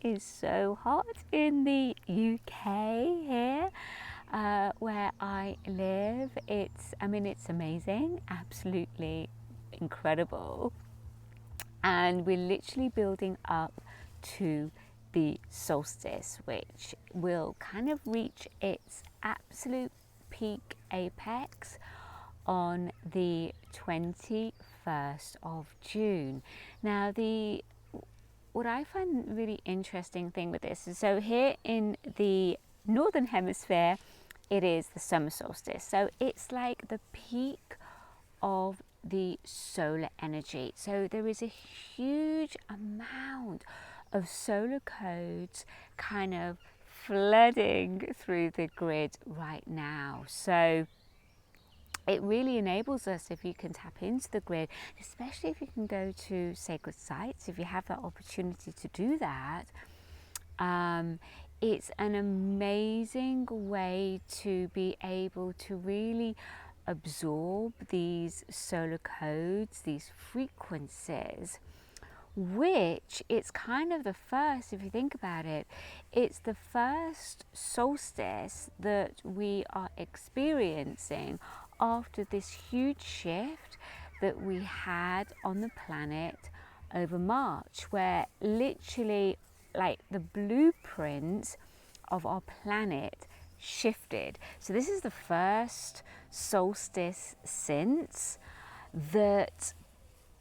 is so hot in the UK here, where I live. It's amazing, absolutely incredible. And we're literally building up to the solstice, which will kind of reach its absolute peak apex on the 21st of June. Now, what I find really interesting thing with this is, so here in the northern hemisphere, it is the summer solstice. So it's like the peak of the solar energy. So there is a huge amount of solar codes kind of flooding through the grid right now. So it really enables us, if you can tap into the grid, especially if you can go to sacred sites, if you have that opportunity to do that. It's an amazing way to be able to really absorb these solar codes, these frequencies, which it's kind of the first, if you think about it, it's the first solstice that we are experiencing after this huge shift that we had on the planet over March, where literally like the blueprint of our planet shifted. So this is the first solstice since that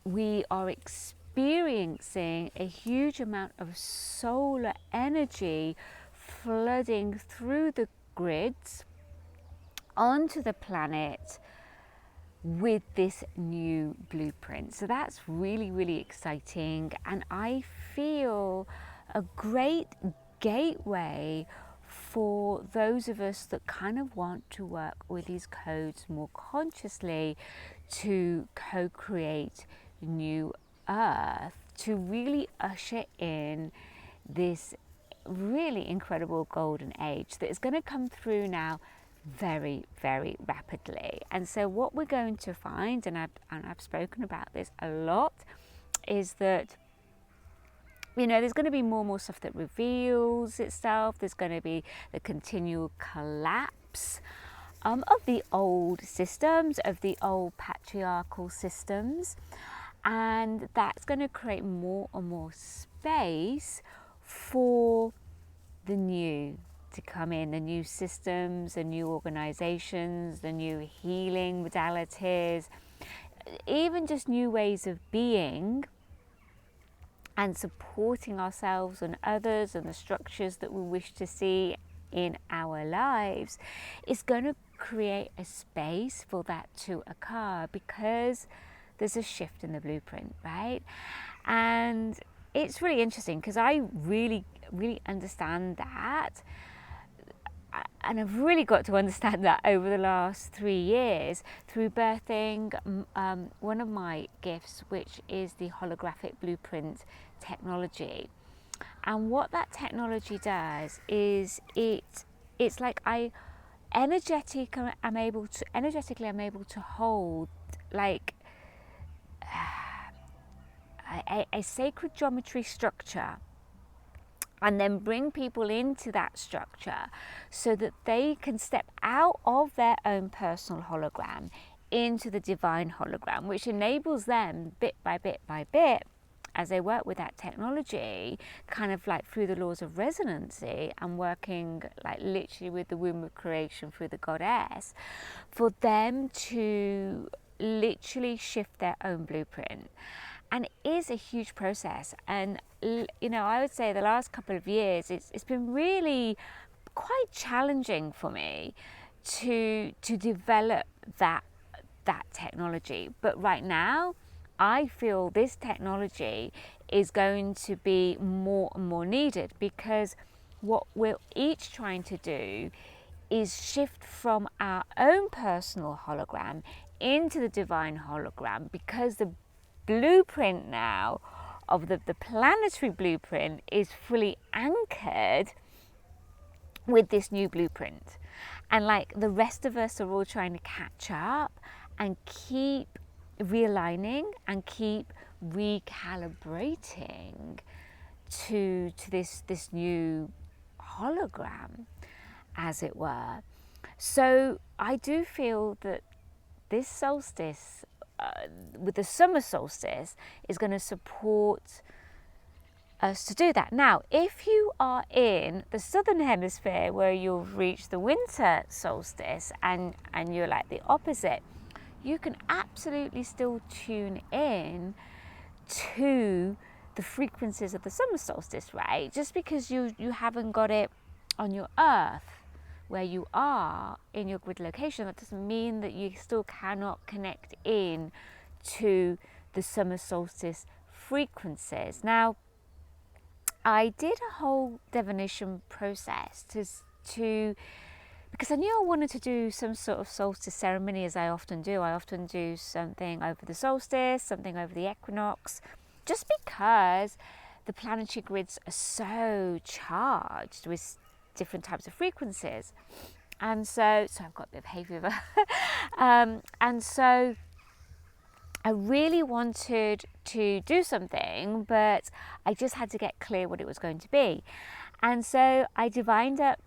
we are experiencing a huge amount of solar energy flooding through the grids onto the planet with this new blueprint. So that's really, really exciting, and I feel a great gateway for those of us that kind of want to work with these codes more consciously to co-create new earth, to really usher in this really incredible golden age that is going to come through now very, very rapidly. And so what we're going to find, and I've spoken about this a lot, is that there's going to be more and more stuff that reveals itself. There's going to be the continual collapse of the old systems, of the old patriarchal systems, and that's going to create more and more space for the new to come in, the new systems, the new organizations, the new healing modalities, even just new ways of being and supporting ourselves and others and the structures that we wish to see in our lives, is going to create a space for that to occur, because there's a shift in the blueprint, right? And it's really interesting because I really, really understand that. And I've really got to understand that over the last 3 years through birthing one of my gifts, which is the holographic blueprint technology. And what that technology does is it's like energetically I'm able to hold like a sacred geometry structure, and then bring people into that structure so that they can step out of their own personal hologram into the divine hologram, which enables them bit by bit by bit, as they work with that technology, kind of like through the laws of resonancy and working like literally with the womb of creation through the goddess, for them to literally shift their own blueprint. And it is a huge process. And, I would say the last couple of years, it's been really quite challenging for me to develop that technology. But right now, I feel this technology is going to be more and more needed, because what we're each trying to do is shift from our own personal hologram into the divine hologram, because the blueprint now of the planetary blueprint is fully anchored with this new blueprint. And like the rest of us are all trying to catch up and keep realigning and keep recalibrating to this new hologram, as it were. So I do feel that this solstice, with the summer solstice, is going to support us to do that. Now, if you are in the southern hemisphere where you've reached the winter solstice and you're like the opposite, you can absolutely still tune in to the frequencies of the summer solstice, right? Just because you haven't got it on your earth where you are in your grid location, that doesn't mean that you still cannot connect in to the summer solstice frequencies. Now, I did a whole divination process to because I knew I wanted to do some sort of solstice ceremony, as I often do. I often do something over the solstice, something over the equinox, just because the planetary grids are so charged with different types of frequencies. And so I've got a bit of hay fever. And so I really wanted to do something, but I just had to get clear what it was going to be. And so I divined up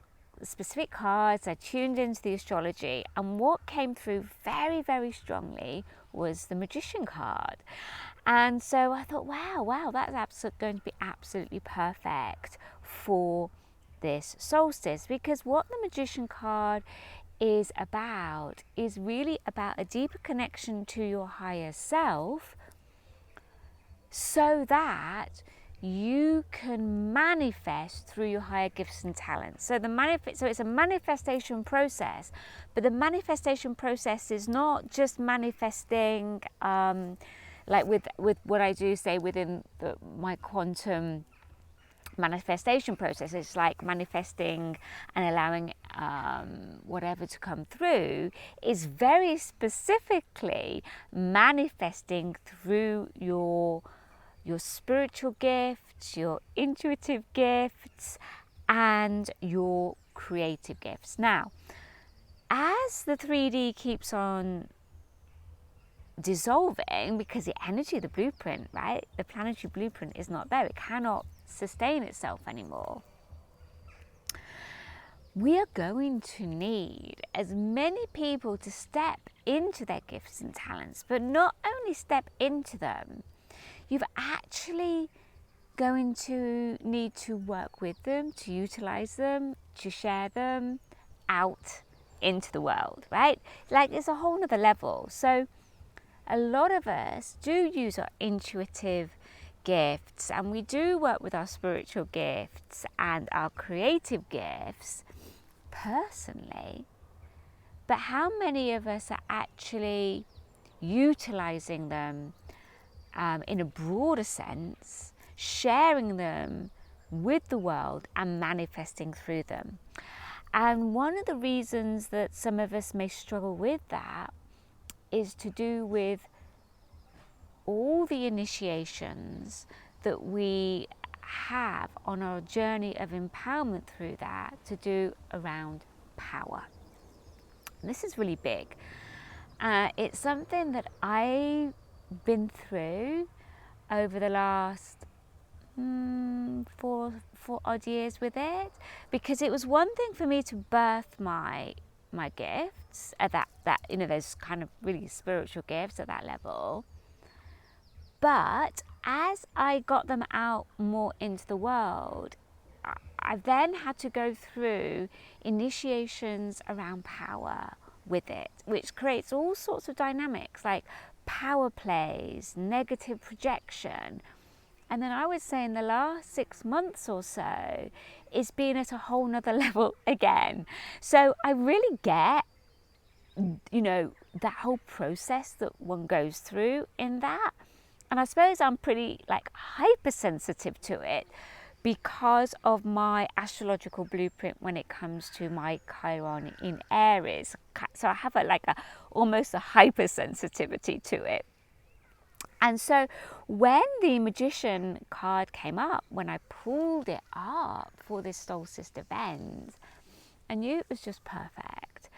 specific cards, I tuned into the astrology, and what came through very, very strongly was the magician card. And so I thought, wow, that's going to be absolutely perfect for this solstice, because what the magician card is really about a deeper connection to your higher self, so that you can manifest through your higher gifts and talents. So it's a manifestation process, but the manifestation process is not just manifesting like with what I do, say, within my quantum manifestation process. It's like manifesting and allowing whatever to come through is very specifically manifesting through your spiritual gifts, your intuitive gifts, and your creative gifts. Now, as the 3D keeps on dissolving, because the energy of the blueprint, right, the planetary blueprint is not there, it cannot sustain itself anymore, we are going to need as many people to step into their gifts and talents, but not only step into them, you've actually going to need to work with them, to utilize them, to share them out into the world, right? Like, it's a whole nother level. So a lot of us do use our intuitive gifts, and we do work with our spiritual gifts and our creative gifts personally, but how many of us are actually utilizing them in a broader sense, sharing them with the world and manifesting through them? And one of the reasons that some of us may struggle with that is to do with all the initiations that we have on our journey of empowerment through that to do around power. And this is really big. It's something that I've been through over the last four odd years with it, because it was one thing for me to birth my gifts at that those kind of really spiritual gifts at that level, but as I got them out more into the world, I then had to go through initiations around power with it, which creates all sorts of dynamics like power plays, negative projection. And then I would say in the last 6 months or so, it's been at a whole nother level again. So I really get, that whole process that one goes through in that. And I suppose I'm pretty hypersensitive to it because of my astrological blueprint when it comes to my Chiron in Aries. So I have almost a hypersensitivity to it. And so when the magician card came up, when I pulled it up for this solstice event, I knew it was just perfect,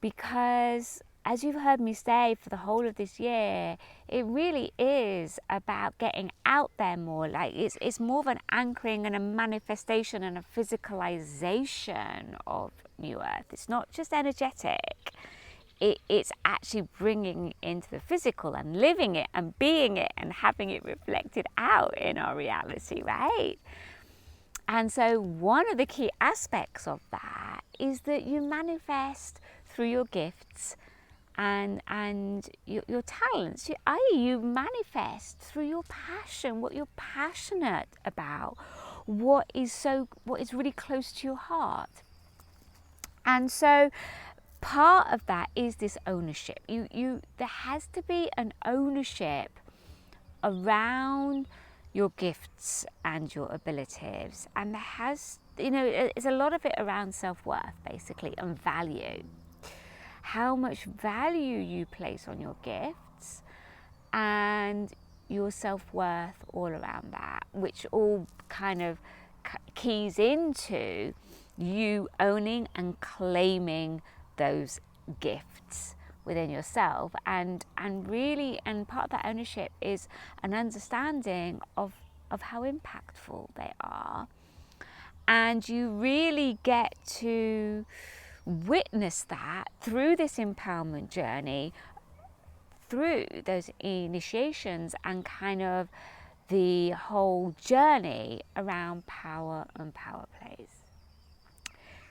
because as you've heard me say for the whole of this year, it really is about getting out there more. Like it's more of an anchoring and a manifestation and a physicalization of New Earth. It's not just energetic. It's actually bringing into the physical and living it and being it and having it reflected out in our reality, right? And so one of the key aspects of that is that you manifest through your gifts and your talents, i.e. you manifest through your passion, what you're passionate about, what is really close to your heart. And so part of that is this ownership. There has to be an ownership around your gifts and your abilities, and there has, there's a lot of it around self-worth basically, and value. How much value you place on your gifts and your self-worth all around that, which all kind of keys into you owning and claiming those gifts within yourself, and part of that ownership is an understanding of how impactful they are, and you really get to witness that through this empowerment journey, through those initiations and kind of the whole journey around power and power plays.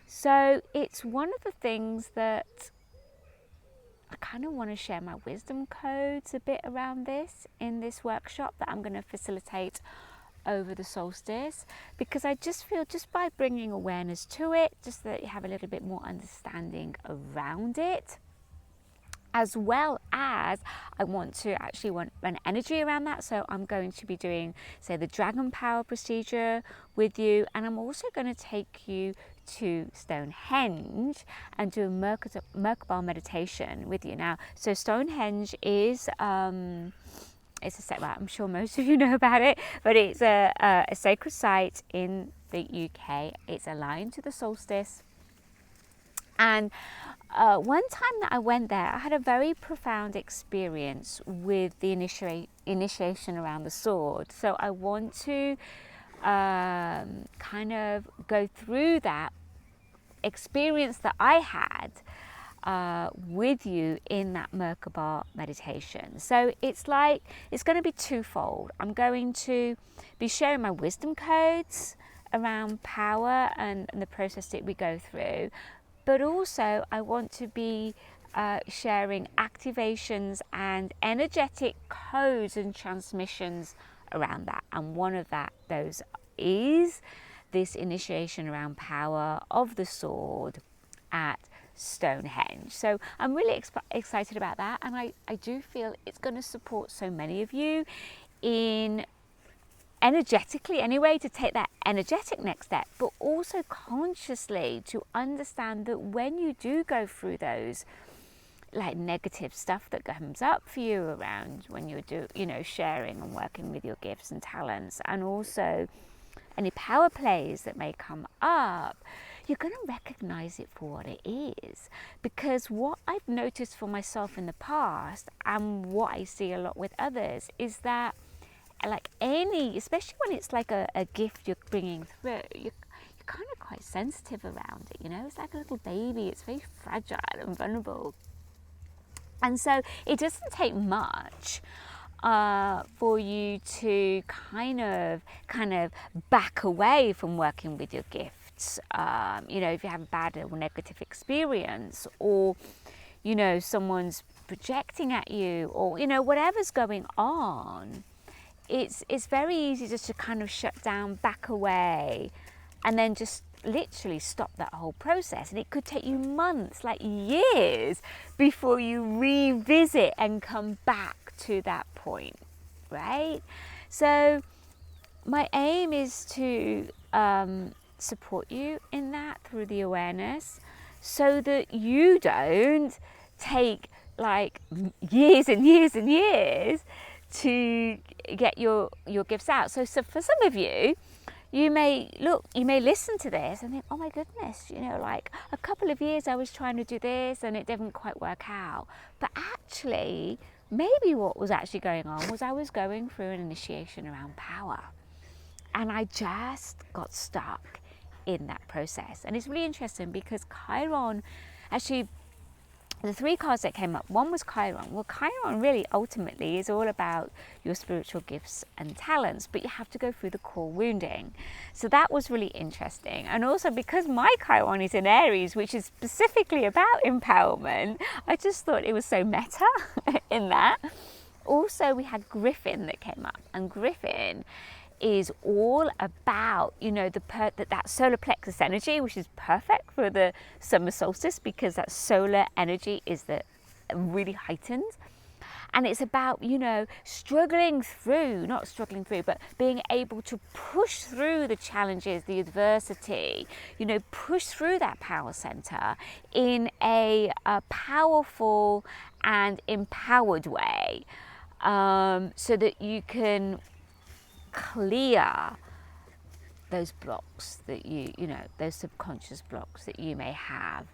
So it's one of the things that I kind of want to share my wisdom codes a bit around this in this workshop that I'm going to facilitate over the solstice, because I just feel, just by bringing awareness to it, just that you have a little bit more understanding around it, as well as I want to actually want an energy around that. So I'm going to be doing, say, the dragon power procedure with you, and I'm also going to take you to Stonehenge and do a Merkaba meditation with you. Now, so Stonehenge is it's a set, well, I'm sure most of you know about it, but it's a sacred site in the UK. It's aligned to the solstice. And one time that I went there, I had a very profound experience with the initiation around the sword. So I want to kind of go through that experience that I had with you in that Merkaba meditation. So it's going to be twofold. I'm going to be sharing my wisdom codes around power and the process that we go through, but also I want to be sharing activations and energetic codes and transmissions around that. And one of those is this initiation around power of the sword at Stonehenge. So I'm really excited about that, and I do feel it's going to support so many of you in energetically anyway, to take that energetic next step, but also consciously to understand that when you do go through those like negative stuff that comes up for you around when you do, sharing and working with your gifts and talents, and also any power plays that may come up, you're going to recognize it for what it is. Because what I've noticed for myself in the past, and what I see a lot with others, is that especially when it's like a gift you're bringing through, you're kind of quite sensitive around it, it's like a little baby. It's very fragile and vulnerable. And so it doesn't take much for you to kind of back away from working with your gifts. If you have a bad or negative experience, or someone's projecting at you, or whatever's going on, it's very easy just to kind of shut down, back away, and then just literally stop that whole process. And it could take you months, like years, before you revisit and come back to that point, right? So my aim is to support you in that through the awareness, so that you don't take like years and years and years to get your gifts out. So for some of you, you may listen to this and think, oh my goodness, like a couple of years I was trying to do this and it didn't quite work out. But actually, maybe what was actually going on was I was going through an initiation around power. And I just got stuck in that process. And it's really interesting because Chiron, actually, the 3 cards that came up, one was Chiron. Well, Chiron really ultimately is all about your spiritual gifts and talents, but you have to go through the core wounding. So that was really interesting. And also because my Chiron is in Aries, which is specifically about empowerment, I just thought it was so meta in that. Also, we had Griffin that came up, and Griffin is all about, that solar plexus energy, which is perfect for the summer solstice because that solar energy is really heightened. And it's about, struggling through, not struggling through, but being able to push through the challenges, the adversity, push through that power center in a powerful and empowered way, so that you can clear those blocks that those subconscious blocks that you may have.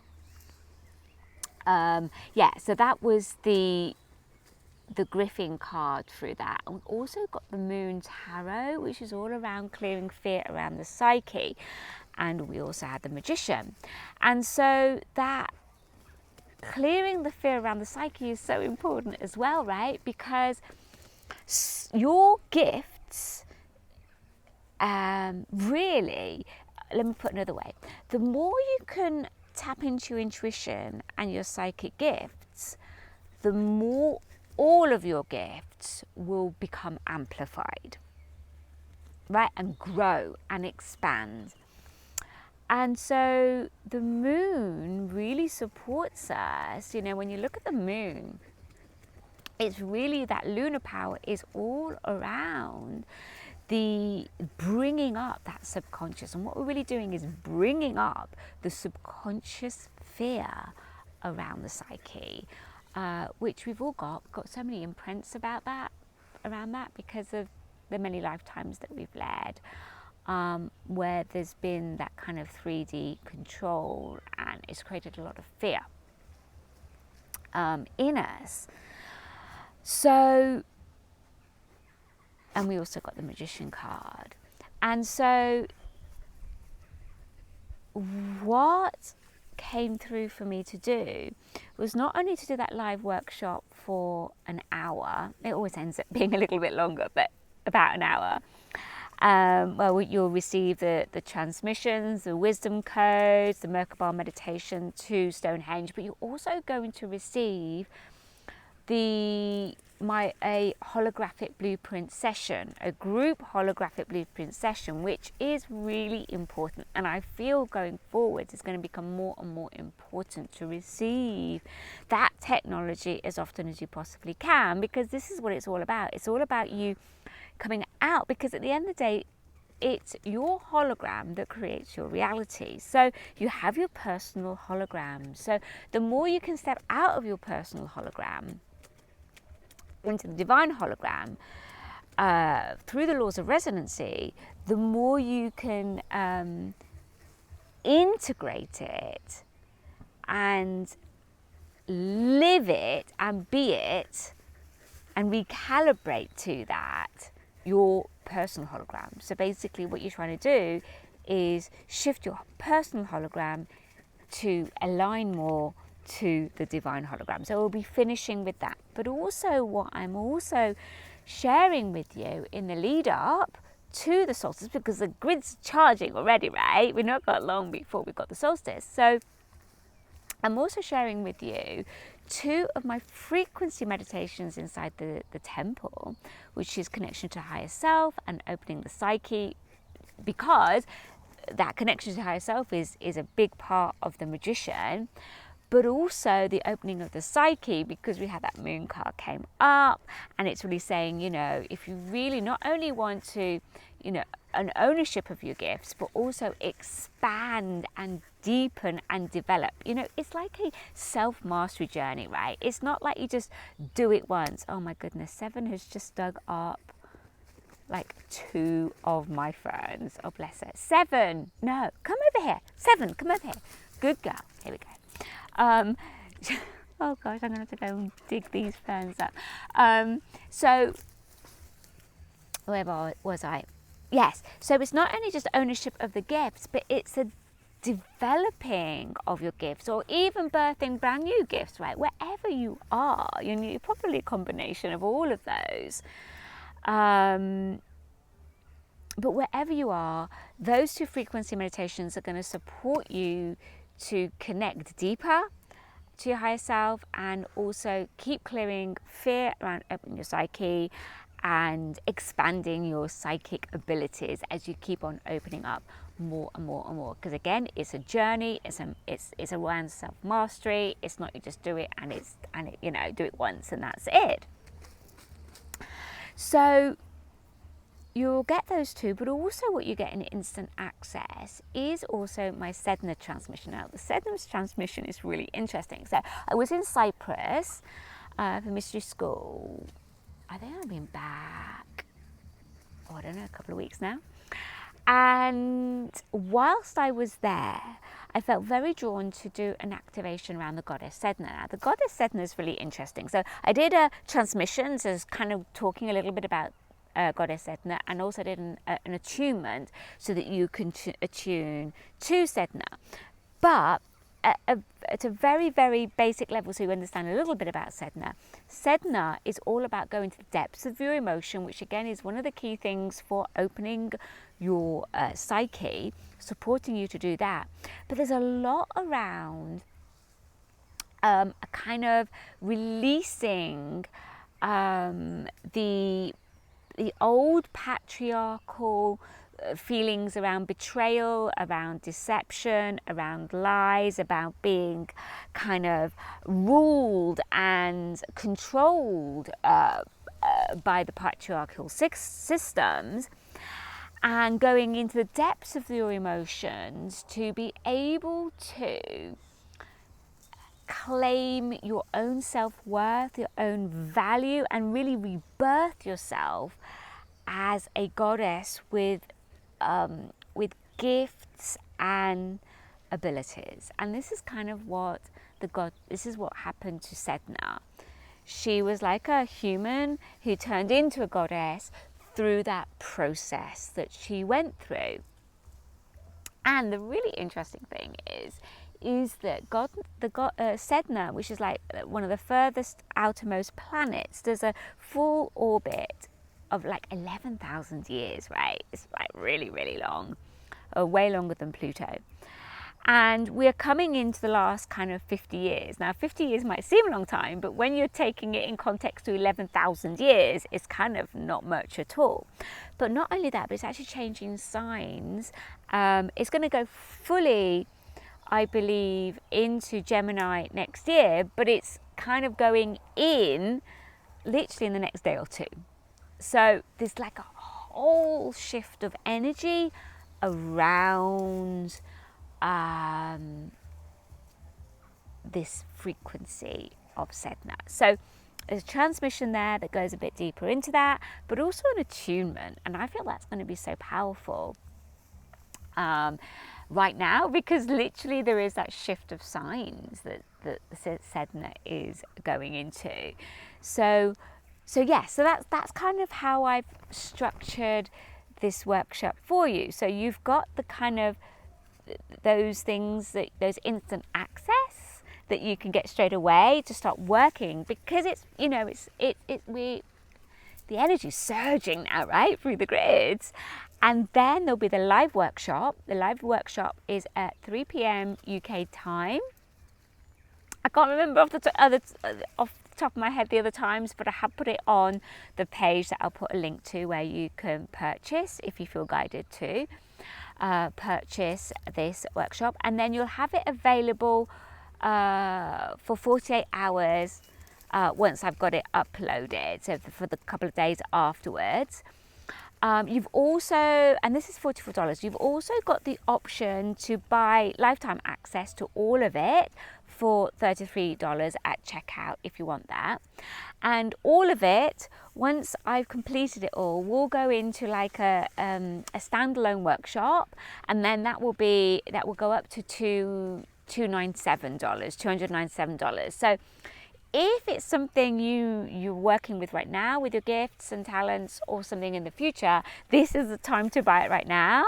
So that was the Griffin card through that. And we've also got the Moon Tarot, which is all around clearing fear around the psyche. And we also had the Magician. And so that clearing the fear around the psyche is so important as well, right? Because your gifts, really, let me put it another way, the more you can tap into your intuition and your psychic gifts, the more all of your gifts will become amplified, right, and grow and expand. And so the moon really supports us. When you look at the moon, it's really that lunar power is all around the bringing up that subconscious. And what we're really doing is bringing up the subconscious fear around the psyche, which we've all got so many imprints around that because of the many lifetimes that we've led, where there's been that kind of 3D control, and it's created a lot of fear in us. So, and we also got the Magician card. And so what came through for me to do was not only to do that live workshop for an hour, it always ends up being a little bit longer, but about an hour. Well, you'll receive the transmissions, the wisdom codes, the Merkaba meditation to Stonehenge, but you're also going to receive a holographic blueprint session, a group holographic blueprint session, which is really important. And I feel going forward it's going to become more and more important to receive that technology as often as you possibly can, because this is what it's all about. It's all about you coming out, because at the end of the day, it's your hologram that creates your reality. So you have your personal hologram. So the more you can step out of your personal hologram into the divine hologram, through the laws of resonancy, the more you can integrate it and live it and be it and recalibrate to that your personal hologram. So basically what you're trying to do is shift your personal hologram to align more to the divine hologram. So we'll be finishing with that. But also what I'm also sharing with you in the lead up to the solstice, because the grid's charging already, right? We've not got long before we've got the solstice. So I'm also sharing with you 2 of my frequency meditations inside the temple, which is connection to higher self and opening the psyche, because that connection to higher self is a big part of the Magician, but also the opening of the psyche, because we had that moon card came up, and it's really saying, if you really not only want to, an ownership of your gifts, but also expand and deepen and develop. It's like a self-mastery journey, right? It's not like you just do it once. Oh my goodness, 7 has just dug up like 2 of my friends, oh bless her, 7, no, come over here, 7, come over here, good girl, here we go. Oh gosh, I'm going to have to go and dig these ferns up. So, where was I? Yes, so it's not only just ownership of the gifts, but it's a developing of your gifts, or even birthing brand new gifts, right? Wherever you are, you're probably a combination of all of those. But wherever you are, those 2 frequency meditations are going to support you to connect deeper to your higher self, and also keep clearing fear around opening your psyche and expanding your psychic abilities as you keep on opening up more and more and more. Because again, it's a journey. It's around self-mastery. It's not you just do it and do it once and that's it. So you'll get those 2, but also what you get in instant access is also my Sedna transmission. Now, the Sedna's transmission is really interesting. So I was in Cyprus for mystery school. I think I've been back, I don't know, a couple of weeks now. And whilst I was there, I felt very drawn to do an activation around the Goddess Sedna. Now, the Goddess Sedna is really interesting. So I did a transmission, so kind of talking a little bit about Goddess Sedna, and also did an attunement so that you can attune to Sedna. But at a very, very basic level, so you understand a little bit about Sedna. Sedna is all about going to the depths of your emotion, which again is one of the key things for opening your psyche, supporting you to do that. But there's a lot around a kind of releasing the old patriarchal feelings around betrayal, around deception, around lies, about being kind of ruled and controlled by the patriarchal systems, and going into the depths of your emotions to be able to claim your own self-worth, your own value, and really rebirth yourself as a goddess with gifts and abilities. And this is kind of what this is what happened to Sedna. She was like a human who turned into a goddess through that process that she went through. And the really interesting thing is that Sedna, which is like one of the furthest outermost planets, does a full orbit of like 11,000 years, right? It's like really, really long, way longer than Pluto. And we're coming into the last kind of 50 years. Now, 50 years might seem a long time, but when you're taking it in context to 11,000 years, it's kind of not much at all. But not only that, but it's actually changing signs. It's going to go fully, I believe, into Gemini next year, but it's kind of going in literally in the next day or 2. So there's like a whole shift of energy around this frequency of Sedna. So there's a transmission there that goes a bit deeper into that, but also an attunement. And I feel that's going to be so powerful right now, because literally there is that shift of signs that Sedna is going into. So that's kind of how I've structured this workshop for you. So you've got the kind of those things, those instant access that you can get straight away to start working, because it's the energy's surging now, right, through the grids. And then there'll be the live workshop. The live workshop is at 3 p.m. UK time. I can't remember off the top of my head the other times, but I have put it on the page that I'll put a link to, where you can purchase, if you feel guided to purchase this workshop. And then you'll have it available for 48 hours once I've got it uploaded, so for the couple of days afterwards. You've also, and this is $44, you've also got the option to buy lifetime access to all of it for $33 at checkout if you want that. And all of it, once I've completed it all, will go into like a standalone workshop, and then that will go up to $297. So if it's something you're working with right now with your gifts and talents, or something in the future, this is the time to buy it right now,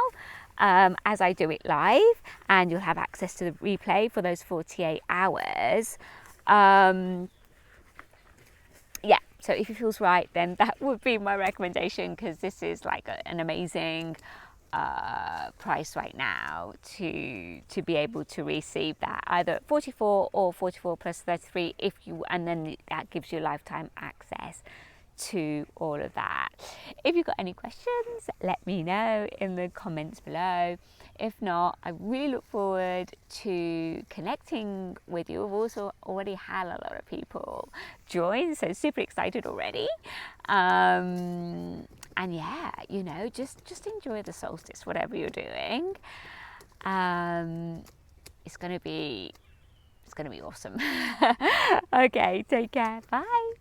as I do it live, and you'll have access to the replay for those 48 hours. Yeah, so if it feels right, then that would be my recommendation, because this is like an amazing price right now to be able to receive that, either at 44 or 44 plus 33 and then that gives you lifetime access to all of that. If you've got any questions, let me know in the comments below. If not, I really look forward to connecting with you. I've also already had a lot of people join, so super excited already. And yeah, you know, just enjoy the solstice, whatever you're doing. It's gonna be awesome. Okay, take care. Bye.